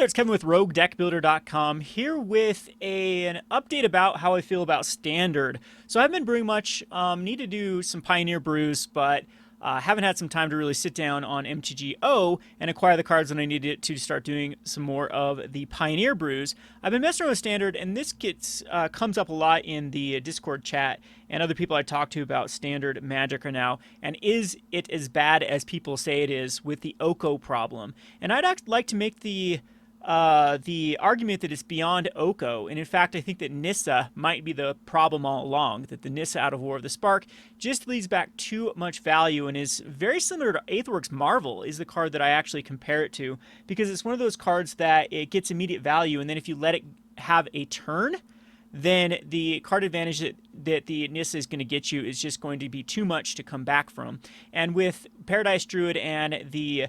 there, it's Kevin with RogueDeckBuilder.com here with an update about how I feel about Standard. So I haven't been brewing much, need to do some Pioneer brews, but haven't had some time to really sit down on MTGO and acquire the cards that I needed to start doing some more of the Pioneer brews. I've been messing around with Standard, and this comes up a lot in the Discord chat and other people I talk to about Standard Magic right now. And is it as bad as people say it is with the Oko problem? And I'd like to make the argument that it's beyond Oko, and in fact I think that Nissa might be the problem all along, that the Nissa out of War of the Spark just leaves back too much value and is very similar to Aetherworks Marvel is the card that I actually compare it to, because it's one of those cards that it gets immediate value, and then if you let it have a turn, then the card advantage that the Nissa is going to get you is just going to be too much to come back from. And with Paradise Druid and the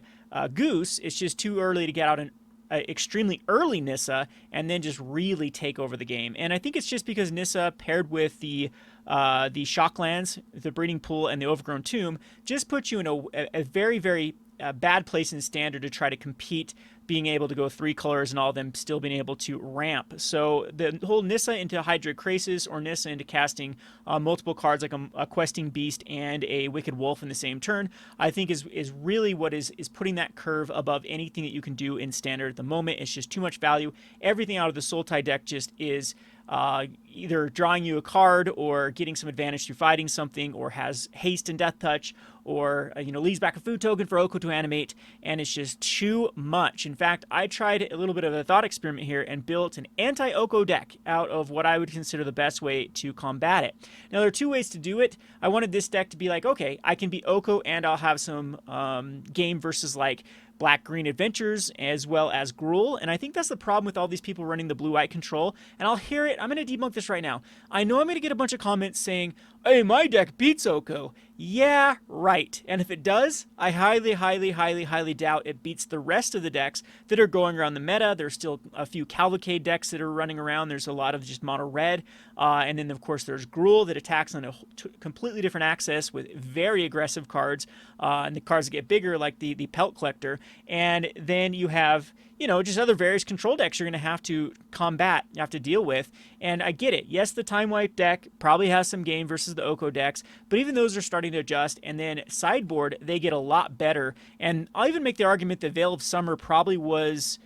Goose, it's just too early to get out an extremely early Nissa and then just really take over the game. And I think it's just because Nissa paired with the Shocklands, the Breeding Pool, and the Overgrown Tomb just puts you in a very, very bad place in Standard to try to compete, being able to go 3 colors and all of them still being able to ramp. So the whole Nissa into Hydroid Krasis or Nissa into casting multiple cards like a Questing Beast and a Wicked Wolf in the same turn, I think is really what is putting that curve above anything that you can do in Standard at the moment. It's just too much value. Everything out of the Sultai deck just is either drawing you a card or getting some advantage through fighting something, or has haste and death touch, or leaves back a food token for Oko to animate, and it's just too much. In fact, I tried a little bit of a thought experiment here and built an anti-Oko deck out of what I would consider the best way to combat it. Now, there are 2 ways to do it. I wanted this deck to be like, okay, I can beat Oko and I'll have some game versus like Black-Green Adventures as well as Gruul, and I think that's the problem with all these people running the blue-white control, and I'll hear it. I'm going to debunk this right now. I know I'm going to get a bunch of comments saying, hey, my deck beats Oko. Yeah, right. And if it does, I highly, highly, highly, highly doubt it beats the rest of the decks that are going around the meta. There's still a few Cavalcade decks that are running around. There's a lot of just mono red. And then, of course, there's Gruul that attacks on a completely different axis with very aggressive cards. And the cards that get bigger, like the Pelt Collector. And then you have, just other various control decks you're going to have to combat, you have to deal with. And I get it. Yes, the Time Wipe deck probably has some game versus the Oko decks, but even those are starting to adjust. And then sideboard, they get a lot better. And I'll even make the argument that Veil of Summer probably was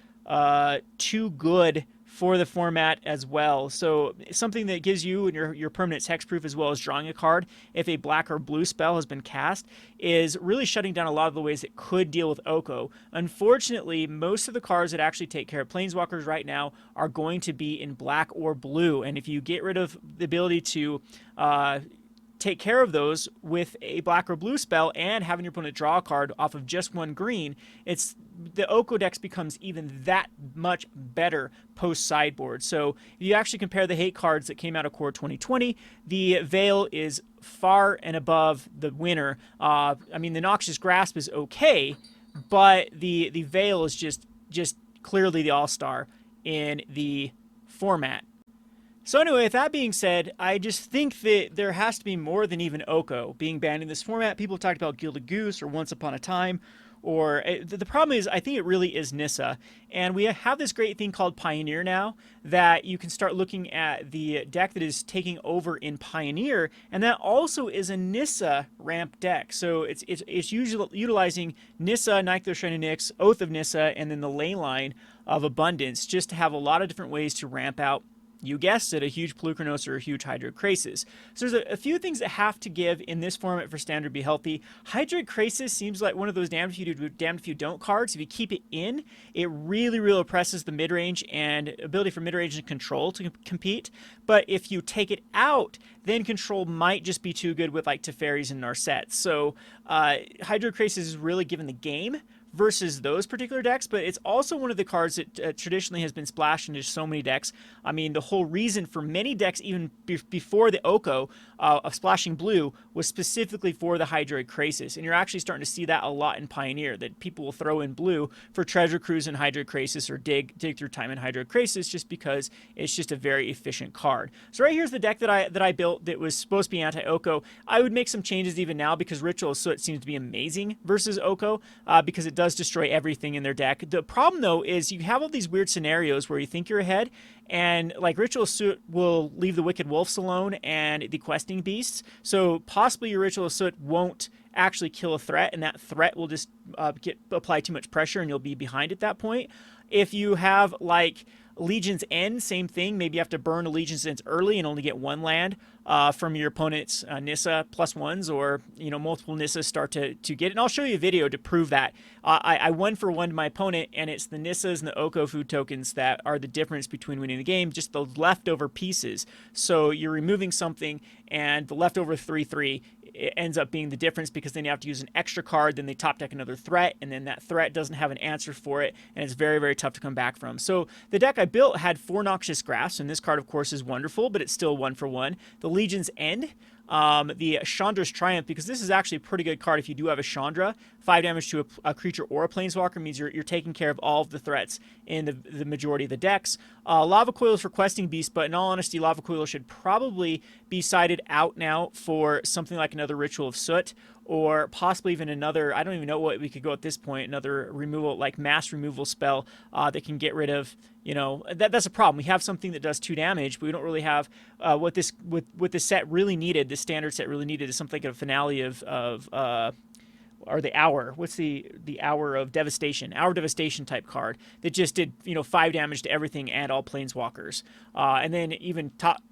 too good for the format as well. So something that gives you and your permanents hexproof as well as drawing a card if a black or blue spell has been cast is really shutting down a lot of the ways it could deal with Oko. Unfortunately, most of the cards that actually take care of Planeswalkers right now are going to be in black or blue. And if you get rid of the ability to take care of those with a black or blue spell and having your opponent draw a card off of just 1 green, the Oko decks becomes even that much better post sideboard. So if you actually compare the hate cards that came out of Core 2020, the Veil is far and above the winner. I mean, the Noxious Grasp is okay, but the Veil is just clearly the all-star in the format. So anyway, with that being said, I just think that there has to be more than even Oko being banned in this format. People have talked about Gilded Goose or Once Upon a Time, or the problem is I think it really is Nissa. And we have this great thing called Pioneer now that you can start looking at the deck that is taking over in Pioneer, and that also is a Nissa ramp deck. So it's usually utilizing Nissa, Nycther Shining Nyx, Oath of Nissa, and then the Leyline of Abundance just to have a lot of different ways to ramp out, you guessed it, a huge Polukranos or a huge Hydroid Krasis. So there's a few things that have to give in this format for Standard to be healthy. Hydroid Krasis seems like one of those damned if you do, damned if you don't cards. If you keep it in, it really, really oppresses the mid-range and ability for mid-range and control to compete. But if you take it out, then control might just be too good with like Teferis and Narsets. So Hydroid Krasis is really given the game versus those particular decks, but it's also one of the cards that traditionally has been splashed into so many decks. I mean, the whole reason for many decks, even before the Oko, of splashing blue was specifically for the Hydroid Krasis, and you're actually starting to see that a lot in Pioneer, that people will throw in blue for Treasure Cruise and Hydroid Krasis, or dig through time and Hydroid Krasis, just because it's just a very efficient card. So right here's the deck that I built that was supposed to be anti-Oko. I would make some changes even now because Ritual of Soot seems to be amazing versus Oko, because it does does destroy everything in their deck. The problem, though, is you have all these weird scenarios where you think you're ahead, and like Ritual Soot will leave the Wicked Wolves alone and the Questing Beasts. So possibly your Ritual Soot won't actually kill a threat, and that threat will just apply too much pressure, and you'll be behind at that point. If you have like Legion's End, same thing. Maybe you have to burn a Legion's End early and only get one land from your opponent's Nissa +1s, or multiple Nissas start to get it. And I'll show you a video to prove that. I won for one to my opponent, and it's the Nissas and the Oko food tokens that are the difference between winning the game, just the leftover pieces. So you're removing something, and the leftover 3/3 it ends up being the difference, because then you have to use an extra card, then they top deck another threat, and then that threat doesn't have an answer for it, and it's very, very tough to come back from. So the deck I built had 4 Noxious Grasps, and this card, of course, is wonderful, but it's still 1/1. The Legion's End, the Chandra's Triumph, because this is actually a pretty good card if you do have a Chandra. 5 damage to a creature or a planeswalker means you're taking care of all of the threats in the majority of the decks. Lava Coil is for Questing Beast, but in all honesty, Lava Coil should probably be sided out now for something like another Ritual of Soot, or possibly even another, I don't even know what we could go at this point, another removal, like mass removal spell that can get rid of, that's a problem. We have something that does 2 damage, but we don't really have what this set really needed, this standard set really needed, is something like a Finale or the Hour. What's the Hour of Devastation? Hour of Devastation type card that just did 5 damage to everything and all planeswalkers. And then even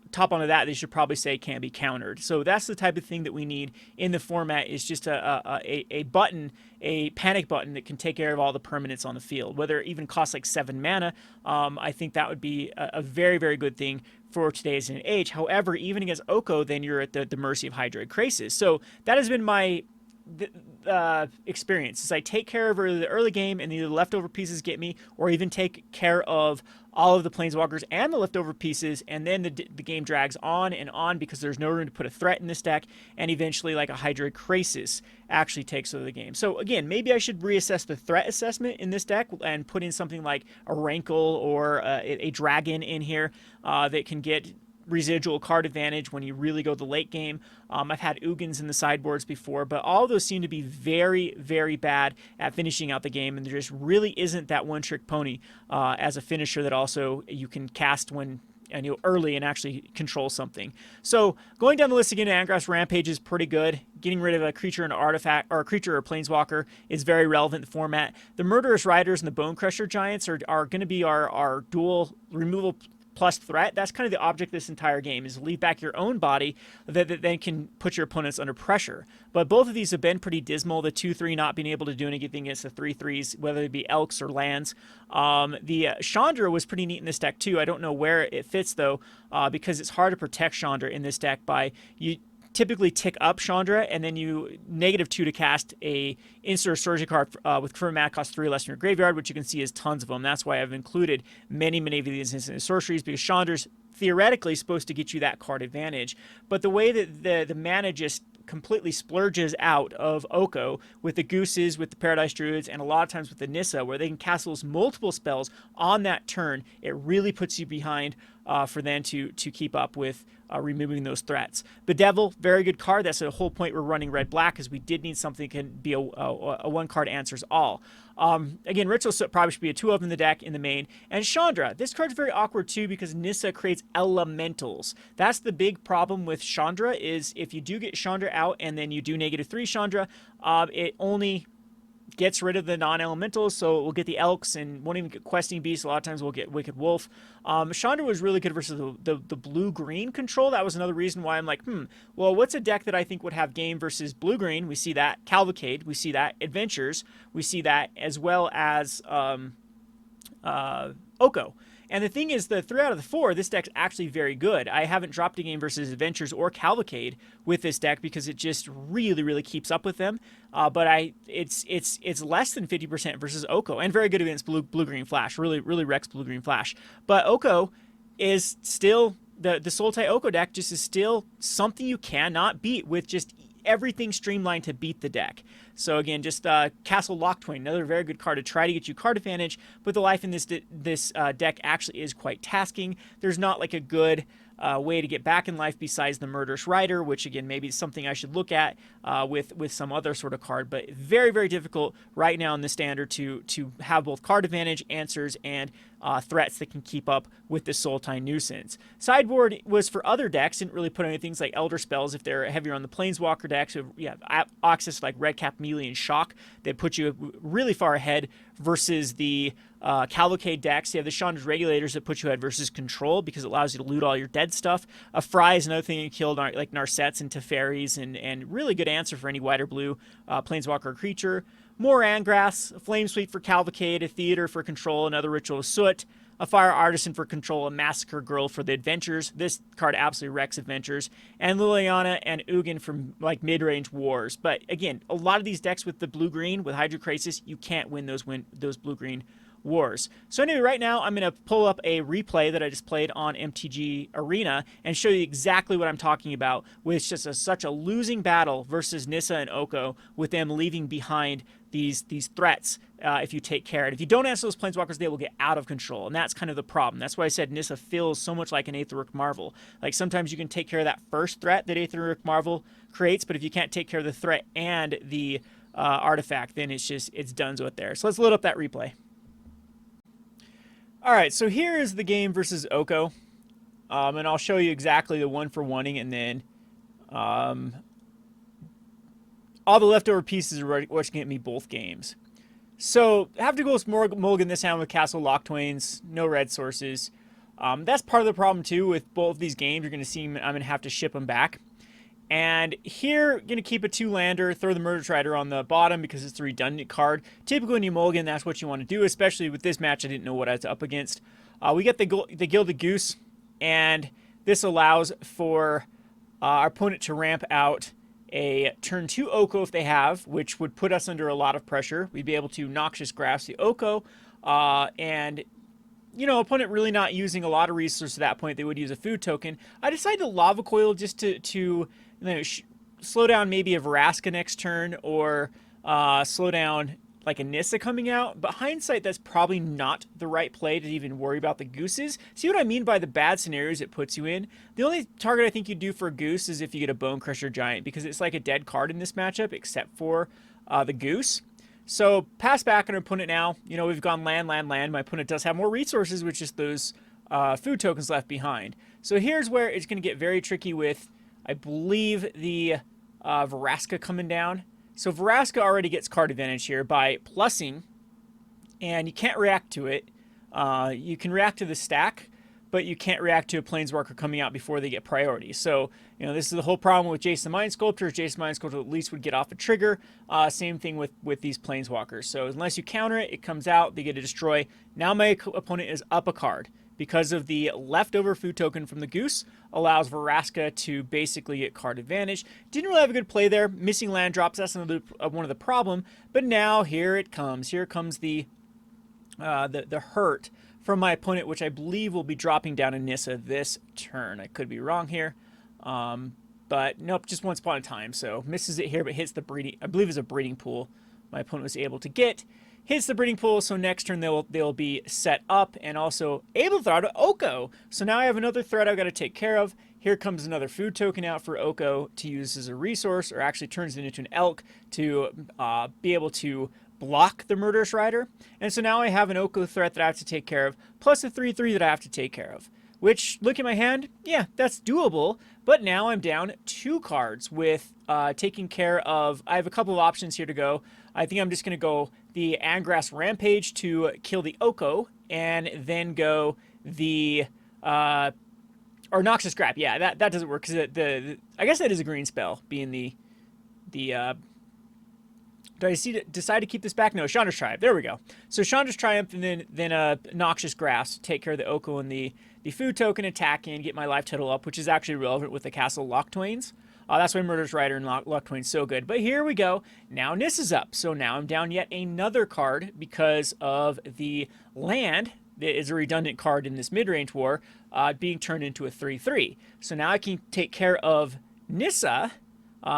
top onto that, they should probably say can't be countered. So that's the type of thing that we need in the format, is just a button, a panic button that can take care of all the permanents on the field. Whether it even costs like 7 mana, I think that would be a very, very good thing for today's age. However, even against Oko, then you're at the mercy of Hydroid Krasis. So that has been my experience, is I take care of the early game, and either the leftover pieces get me, or even take care of all of the planeswalkers and the leftover pieces, and then the game drags on and on because there's no room to put a threat in this deck, and eventually like a Hydroid Krasis actually takes over the game. So again, maybe I should reassess the threat assessment in this deck and put in something like a Rankle or a Dragon in here that can get residual card advantage when you really go the late game. I've had Ugins in the sideboards before, but all of those seem to be very, very bad at finishing out the game, and there just really isn't that one-trick pony as a finisher that also you can cast when early and actually control something. So going down the list again, Angrath's Rampage is pretty good. Getting rid of a creature and artifact, or a creature or planeswalker, is very relevant in the format. The Murderous Riders and the Bone Crusher Giants are going to be our dual removal plus threat. That's kind of the object of this entire game, is leave back your own body that then can put your opponents under pressure. But both of these have been pretty dismal. The 2/3 not being able to do anything against the 3/3s, whether it be Elks or lands. The Chandra was pretty neat in this deck too. I don't know where it fits though, because it's hard to protect Chandra in this deck by you typically tick up Chandra, and then you -2 to cast a instant or sorcery card with current mana cost 3 less in your graveyard, which you can see is tons of them. That's why I've included many of these instant sorceries, because Chandra's theoretically supposed to get you that card advantage. But the way that the mana just completely splurges out of Oko with the Gooses, with the Paradise Druids, and a lot of times with the Nissa, where they can cast those multiple spells on that turn, it really puts you behind for them to keep up with removing those threats. Bedevil, very good card. That's the whole point we're running red-black, because we did need something that can be a one-card answers all. Again, Ritual Soot probably should be a 2 of in the deck in the main. And Chandra, this card's very awkward too, because Nissa creates elementals. That's the big problem with Chandra, is if you do get Chandra out and then you do -3 Chandra, it only gets rid of the non-elementals, so we'll get the Elks and won't even get Questing Beast. A lot of times we'll get Wicked Wolf. Chandra was really good versus the blue-green control. That was another reason why I'm like, well, what's a deck that I think would have game versus blue-green? We see that. Cavalcade, we see that. Adventures, we see that, as well as Oko. And the thing is, the 3 out of the 4, this deck's actually very good. I haven't dropped a game versus Adventures or Cavalcade with this deck because it just really, really keeps up with them. But it's less than 50% versus Oko, and very good against blue-green Flash. Really wrecks blue-green Flash. But Oko is still, the Sultai Oko deck just is still something you cannot beat with just everything streamlined to beat the deck. So again, just Castle Locked-Twain, another very good card to try to get you card advantage, but the life in this deck actually is quite tasking. There's not like a good way to get back in life besides the Murderous Rider, which again maybe is something I should look at with some other sort of card. But very, very difficult right now in the standard to have both card advantage, answers, and threats that can keep up with the Sultai Nuisance. Sideboard was for other decks, didn't really put any things like Elder Spells if they're heavier on the Planeswalker decks. So yeah, access like Redcap, Melee, and Shock that put you really far ahead versus the Cavalcade decks. You have the Chandra's Regulators that put you ahead versus Control because it allows you to loot all your dead stuff. A Fry is another thing that killed like Narsets and Teferis, and really good answer for any white or blue Planeswalker creature. More Angrass, a Flame Sweep for Cavalcade, a Theater for Control, another Ritual of Soot, a Fire Artisan for Control, a Massacre Girl for the Adventures. This card absolutely wrecks Adventures. And Liliana and Ugin for like mid-range wars. But again, a lot of these decks with the blue-green, with Hydrocrisis, you can't win those blue-green wars. So anyway, right now I'm going to pull up a replay that I just played on MTG Arena and show you exactly what I'm talking about with just such a losing battle versus Nissa and Oko, with them leaving behind these threats if you take care. And if you don't answer those Planeswalkers, they will get out of control. And that's kind of the problem. That's why I said Nissa feels so much like an Aetheric Marvel. Like sometimes you can take care of that first threat that Aetheric Marvel creates, but if you can't take care of the threat and the artifact, then it's donezo with there. So let's load up that replay. Alright, so here is the game versus Oko. And I'll show you exactly the one-for-oneing, and then all the leftover pieces are what's going to get me both games. So, I have to go with mulligan this hand with Castle Lochtwains, no red sources. That's part of the problem, too, with both these games. You're going to see I'm going to have to ship them back. And here, going to keep a 2-lander, throw the Murderous Rider on the bottom because it's a redundant card. Typically when you mulligan, that's what you want to do, especially with this match. I didn't know what I was up against. We get the Gilded Goose, and this allows for our opponent to ramp out a turn 2 Oko if they have, which would put us under a lot of pressure. We'd be able to Noxious Grasp the Oko, and opponent really not using a lot of resources at that point. They would use a food token. I decided to Lava Coil just to slow down maybe a Vraska next turn, or slow down like a Nissa coming out. But hindsight, that's probably not the right play to even worry about the Gooses. See what I mean by the bad scenarios it puts you in? The only target I think you'd do for a Goose is if you get a Bone Crusher Giant, because it's like a dead card in this matchup, except for the Goose. So pass back on our opponent now. We've gone land, land, land. My opponent does have more resources, which is those food tokens left behind. So here's where it's going to get very tricky with, I believe, the Vraska coming down. So Vraska already gets card advantage here by plussing, and you can't react to it. You can react to the stack, but you can't react to a Planeswalker coming out before they get priority. So, this is the whole problem with Jason the Mind Sculptor. Jason the Mind Sculptor at least would get off a trigger. Same thing with these Planeswalkers. So unless you counter it, it comes out, they get to destroy. Now my opponent is up a card, because of the leftover food token from the Goose allows Vraska to basically get card advantage. Didn't really have a good play there. Missing land drops, that's another one of the problem. But now here it comes. Here comes the hurt from my opponent, which I believe will be dropping down a Nissa this turn. I could be wrong here. But nope, just once upon a time. So misses it here, but hits the breeding, I believe it's a breeding pool my opponent was able to get. Hits the breeding pool, so next turn they'll be set up and also able to throw out Oko. So now I have another threat I've got to take care of. Here comes another food token out for Oko to use as a resource, or actually turns it into an elk to be able to block the Murderous Rider. And so now I have an Oko threat that I have to take care of, plus a 3/3 that I have to take care of. Which, look at my hand, yeah, that's doable. But now I'm down 2 cards with taking care of, I have a couple of options here to go. I think I'm just going to go the Angrass Rampage to kill the Oko, and then go the, or Noxious Grab. Yeah, that doesn't work, because I guess that is a green spell, being the do I decide to keep this back? No, Chandra's Triumph. There we go. So Chandra's Triumph, and then Noxious Grasp, take care of the Oko and the food token, attack and get my life total up, which is actually relevant with the Castle Lochtwains. That's why Murderous Rider and Lochtwain's so good. But here we go. Now Nissa's up. So now I'm down yet another card because of the land that is a redundant card in this mid-range war being turned into a 3/3. So now I can take care of Nissa.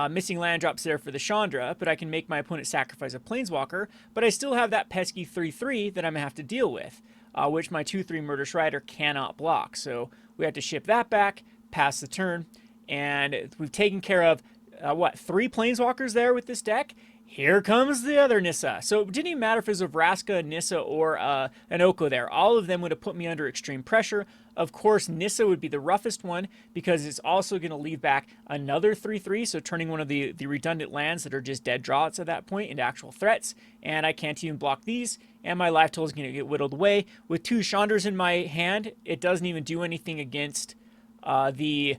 Missing land drops there for the Chandra, but I can make my opponent sacrifice a Planeswalker, but I still have that pesky 3/3 that I'm going to have to deal with. which my 2/3 Murderous Rider cannot block. So we have to ship that back, pass the turn, and we've taken care of, what, 3 Planeswalkers there with this deck? Here comes the other Nissa. So it didn't even matter if it was a Vraska, Nissa, or an Oko there. All of them would have put me under extreme pressure. Of course, Nissa would be the roughest one because it's also going to leave back another 3/3, so turning one of the redundant lands that are just dead draws at that point into actual threats. And I can't even block these, and my life total is going to get whittled away. With 2 Chandras in my hand, it doesn't even do anything against the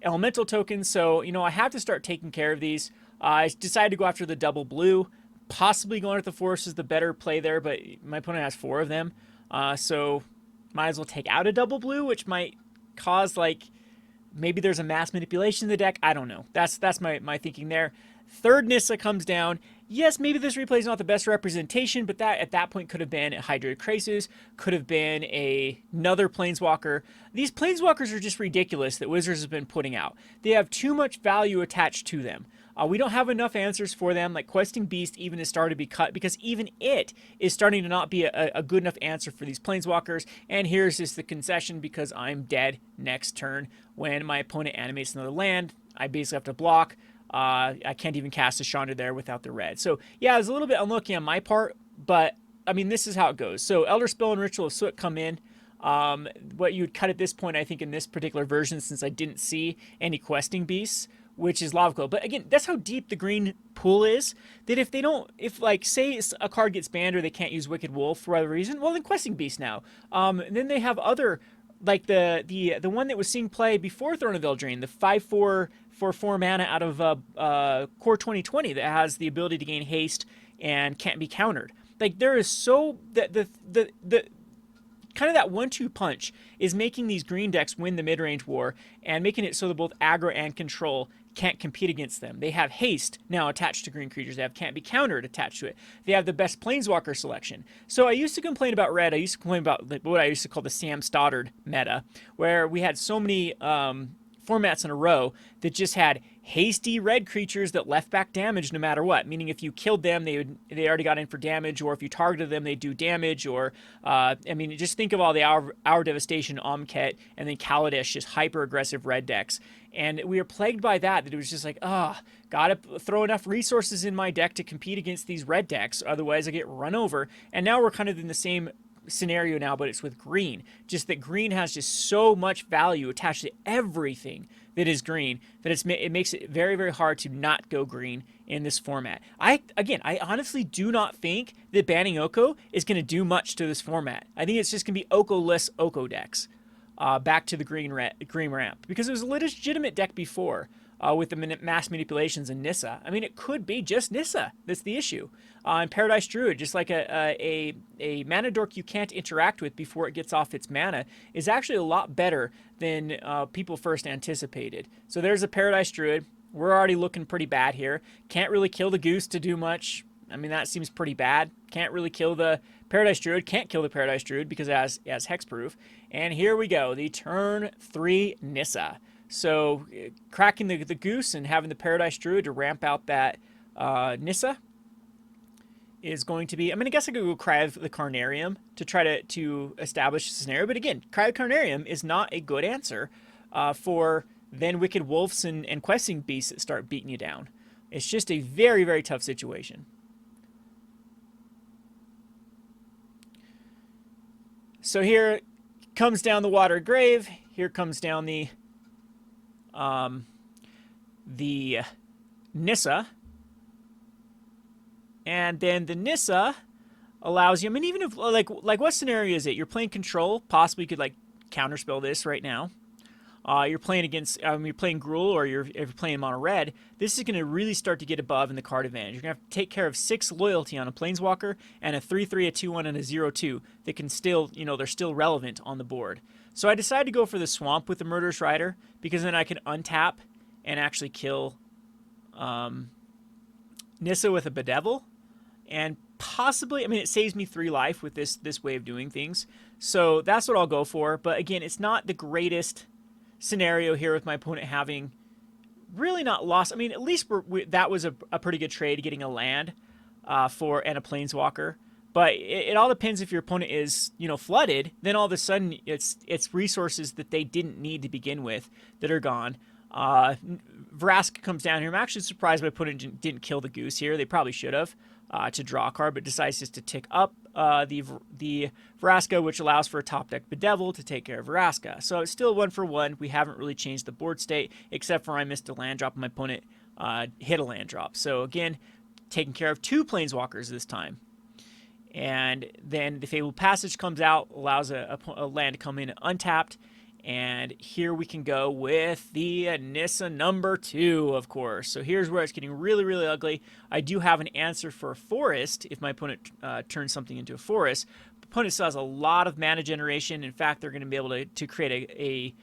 elemental tokens, so, I have to start taking care of these. I decided to go after the double blue. Possibly going with the force is the better play there, but my opponent has 4 of them. So might as well take out a double blue, which might cause, maybe there's a mass manipulation in the deck. I don't know. That's my thinking there. 3rd Nissa comes down. Yes, maybe this replay is not the best representation, but that at that point could have been a Hydrated Krasis, could have been another Planeswalker. These Planeswalkers are just ridiculous that Wizards have been putting out. They have too much value attached to them. We don't have enough answers for them. Like Questing Beast even has started to be cut because even it is starting to not be a good enough answer for these Planeswalkers. And here's just the concession because I'm dead next turn. When my opponent animates another land, I basically have to block. I can't even cast a Chandra there without the red. So yeah, it was a little bit unlucky on my part, but I mean, this is how it goes. So Elder Spell and Ritual of Soot come in. What you would cut at this point, I think in this particular version, since I didn't see any Questing Beasts, which is Lava Glow. But again, that's how deep the green pool is, that if they don't, say a card gets banned or they can't use Wicked Wolf for whatever reason, well, then Questing Beast now. And then they have other, like the one that was seeing play before Throne of Eldraine, the 5/4 for 4 mana out of Core 2020 that has the ability to gain haste and can't be countered. Like, there is so, the kind of that 1-2 punch is making these green decks win the mid-range war and making it so that both aggro and control can't compete against them. They have haste now attached to green creatures. They have can't be countered attached to it. They have the best Planeswalker selection. So I used to complain about red. I used to complain about what I used to call the Sam Stoddard meta, where we had so many formats in a row that just had hasty red creatures that left back damage no matter what. Meaning if you killed them, they already got in for damage, or if you targeted them, they do damage. Or I mean, just think of all the Hour Devastation, Omket, and then Kaladesh, just hyper aggressive red decks. And we were plagued by that it was just like, gotta throw enough resources in my deck to compete against these red decks, otherwise I get run over. And now we're kind of in the same scenario now, but it's with green. Just that green has just so much value attached to everything that is green that it makes it very, very hard to not go green in this format. I honestly do not think that banning Oko is going to do much to this format. I think it's just going to be Oko-less Oko decks. Back to the green ramp, because it was a legitimate deck before with the mass manipulations in Nissa. I mean, it could be just Nissa. That's the issue. And Paradise Druid, just like a mana dork you can't interact with before it gets off its mana, is actually a lot better than people first anticipated. So there's a Paradise Druid. We're already looking pretty bad here. Can't really kill the Goose to do much. I mean, that seems pretty bad. Can't really kill the Paradise Druid. Can't kill the Paradise Druid because it has hexproof. And here we go, the turn 3 Nissa. So cracking the Goose and having the Paradise Druid to ramp out that Nissa is going to be, I mean, I guess I could go Cry of the Carnarium to try to establish a scenario. But again, Cry of the Carnarium is not a good answer for then Wicked Wolves and Questing Beasts that start beating you down. It's just a very, very tough situation. So here comes down the Watered Grave. Here comes down the Nissa. And then the Nissa allows you, I mean, even if, like what scenario is it? You're playing control. Possibly you could, like, counterspell this right now. You're playing against, you're playing Gruul, or if you're playing mono red, this is going to really start to get above in the card advantage. You're going to have to take care of 6 loyalty on a Planeswalker and a 3/3, a 2/1, and a 0/2 that can still, they're still relevant on the board. So I decided to go for the Swamp with the Murderous Rider, because then I can untap and actually kill Nissa with a Bedevil. And possibly, I mean, it saves me 3 life with this way of doing things. So that's what I'll go for. But again, it's not the greatest scenario here with my opponent having really not lost. I mean, at least that was a pretty good trade, getting a land and a Planeswalker. But it all depends. If your opponent is, flooded, then all of a sudden it's resources that they didn't need to begin with that are gone. Vraska comes down here. I'm actually surprised my opponent didn't kill the goose here. They probably should have, to draw a card, but decides just to tick up the Vraska, which allows for a top deck Bedevil to take care of Vraska. So it's still 1-for-1. We haven't really changed the board state, except for I missed a land drop and my opponent hit a land drop. So again, taking care of 2 Planeswalkers this time. And then the Fabled Passage comes out, allows a land to come in untapped. And here we can go with the Nissa number 2, of course. So here's where it's getting really, really ugly. I do have an answer for a forest if my opponent turns something into a forest. The opponent still has a lot of mana generation. In fact, they're going to be able to create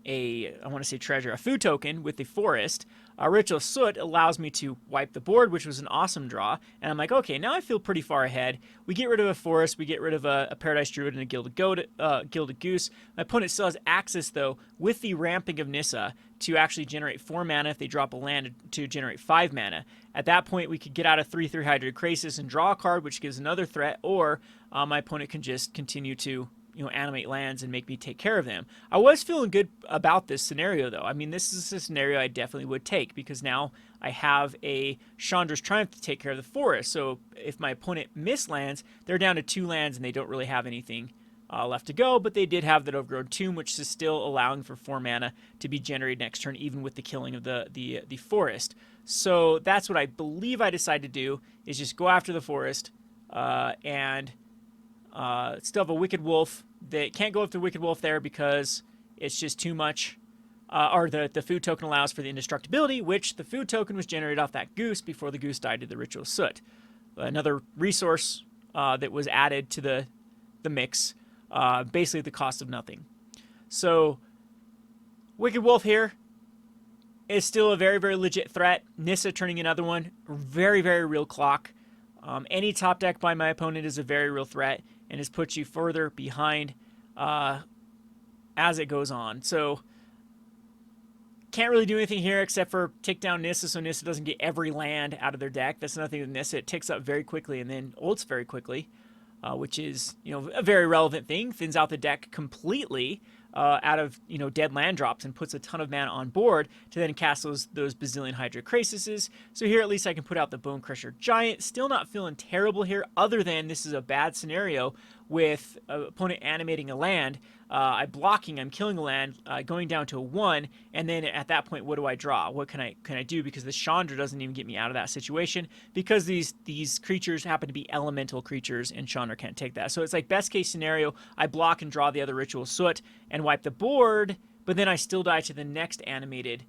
I want to say treasure, a food token with the forest. Ritual Soot allows me to wipe the board, which was an awesome draw. And I'm like, okay, now I feel pretty far ahead. We get rid of a forest, we get rid of a Paradise Druid and a Gilded Goose. My opponent still has access, though, with the ramping of Nissa to actually generate 4 mana if they drop a land to generate 5 mana. At that point, we could get out of 3/3 Hydroid Krasis and draw a card, which gives another threat, or my opponent can just continue to animate lands and make me take care of them. I was feeling good about this scenario, though. I mean, this is a scenario I definitely would take, because now I have a Chandra's Triumph to take care of the forest. So if my opponent mislands, they're down to 2 lands and they don't really have anything left to go, but they did have that Overgrown Tomb, which is still allowing for 4 mana to be generated next turn, even with the killing of the forest. So that's what I believe I decided to do, is just go after the forest and still have a Wicked Wolf. They can't go after Wicked Wolf there because it's just too much. Or the food token allows for the indestructibility, which the food token was generated off that goose before the goose died to the Ritual Soot. Another resource that was added to the mix, basically at the cost of nothing. So Wicked Wolf here is still a very, very legit threat. Nissa turning another one, very, very real clock. Any top deck by my opponent is a very real threat, and has put you further behind as it goes on. So can't really do anything here except for tick down Nissa, so Nissa doesn't get every land out of their deck. That's another thing with Nissa. It ticks up very quickly and then ults very quickly, which is a very relevant thing. Thins out the deck completely out of dead land drops and puts a ton of mana on board to then cast those bazillion Hydra Crasises. So here at least I can put out the Bone Crusher Giant. Still not feeling terrible here, other than this is a bad scenario with opponent animating a land. I'm blocking, I'm killing a land, going down to a 1, and then at that point, what do I draw? What can I do? Because the Chandra doesn't even get me out of that situation, because these creatures happen to be elemental creatures, and Chandra can't take that. So it's like best case scenario, I block and draw the other Ritual Soot and wipe the board, but then I still die to the next animated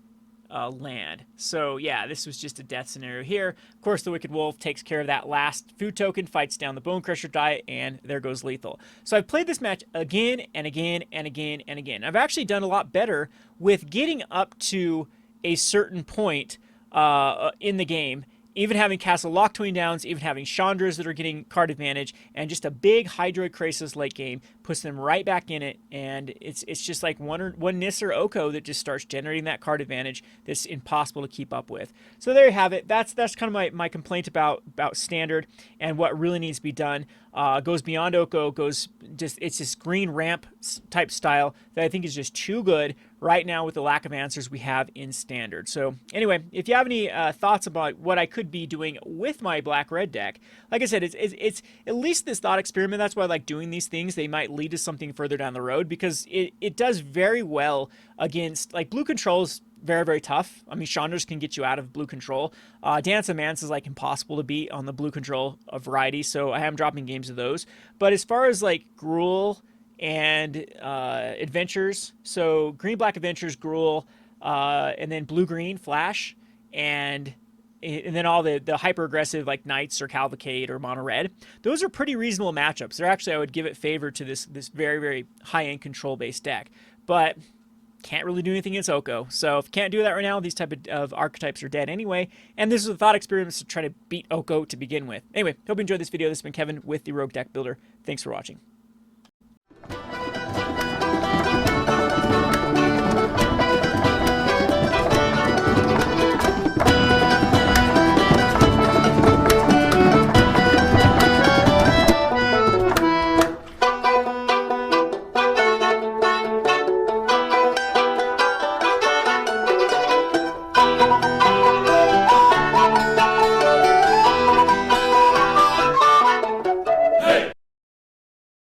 land. So yeah, this was just a death scenario here. Of course, the Wicked Wolf takes care of that last food token, fights down the Bone Crusher Diet, and there goes lethal. So I've played this match again and again and again and again. I've actually done a lot better with getting up to a certain point in the game, even having Castle Lock Twin Downs, even having Chandras that are getting card advantage, and just a big Hydroid Krasis late game puts them right back in it, and it's just like one Nis or Oko that just starts generating that card advantage that's impossible to keep up with. So there you have it. That's kind of my complaint about Standard and what really needs to be done. Goes beyond Oko, it's this green ramp type style that I think is just too good right now with the lack of answers we have in Standard. So anyway, if you have any thoughts about what I could be doing with my black-red deck, like I said, it's at least this thought experiment. That's why I like doing these things. They might lead to something further down the road, because it does very well against, like, blue controls. Very, very tough. I mean, Chandras can get you out of blue control. Dance of Mance is like impossible to beat on the blue control variety, so I am dropping games of those. But as far as like Gruul and Adventures, so green-black Adventures, Gruul, and then blue-green Flash, and then all the hyper-aggressive like Knights or Cavalcade or Mono Red, those are pretty reasonable matchups. They're actually, I would give it favor to this very, very high-end control-based deck. But can't really do anything against Oko. So if you can't do that right now, these type of archetypes are dead anyway. And this is a thought experiment to try to beat Oko to begin with. Anyway, hope you enjoyed this video. This has been Kevin with the Rogue Deck Builder. Thanks for watching.